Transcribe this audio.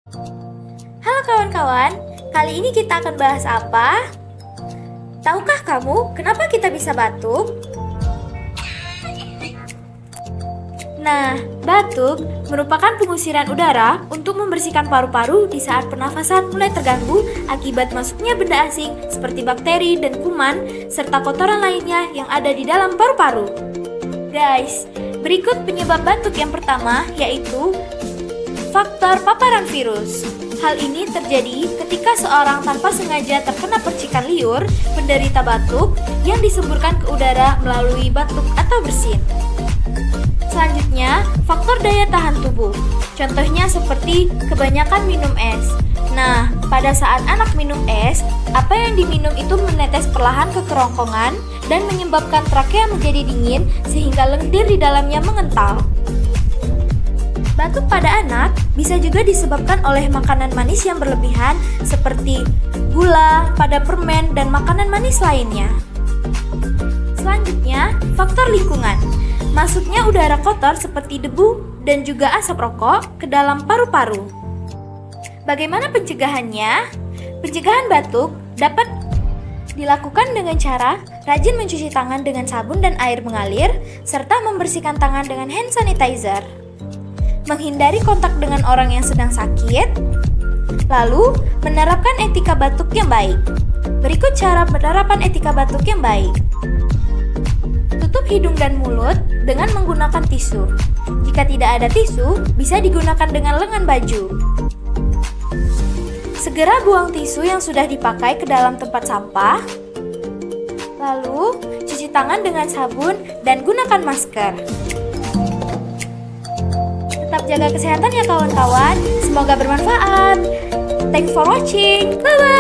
Halo kawan-kawan, kali ini kita akan bahas apa? Tahukah kamu kenapa kita bisa batuk? Nah, batuk merupakan pengusiran udara untuk membersihkan paru-paru di saat pernafasan mulai terganggu akibat masuknya benda asing seperti bakteri dan kuman serta kotoran lainnya yang ada di dalam paru-paru. Guys, berikut penyebab batuk yang pertama yaitu faktor paparan virus. Hal ini terjadi ketika seorang tanpa sengaja terkena percikan liur penderita batuk yang disemburkan ke udara melalui batuk atau bersin. Selanjutnya, faktor daya tahan tubuh. Contohnya seperti kebanyakan minum es. Nah, pada saat anak minum es, apa yang diminum itu menetes perlahan ke kerongkongan dan menyebabkan trakea menjadi dingin sehingga lendir di dalamnya mengental. Batuk pada anak bisa juga disebabkan oleh makanan manis yang berlebihan seperti gula, pada permen, dan makanan manis lainnya. Selanjutnya, faktor lingkungan. Masuknya udara kotor seperti debu dan juga asap rokok ke dalam paru-paru. Bagaimana pencegahannya? Pencegahan batuk dapat dilakukan dengan cara rajin mencuci tangan dengan sabun dan air mengalir, serta membersihkan tangan dengan hand sanitizer. Menghindari kontak dengan orang yang sedang sakit, lalu menerapkan etika batuk yang baik. Berikut cara penerapan etika batuk yang baik. Tutup hidung dan mulut dengan menggunakan tisu. Jika tidak ada tisu, bisa digunakan dengan lengan baju. Segera buang tisu yang sudah dipakai ke dalam tempat sampah. Lalu, cuci tangan dengan sabun dan gunakan masker. Tetap jaga kesehatan ya kawan-kawan. Semoga bermanfaat. Thanks for watching. Bye-bye.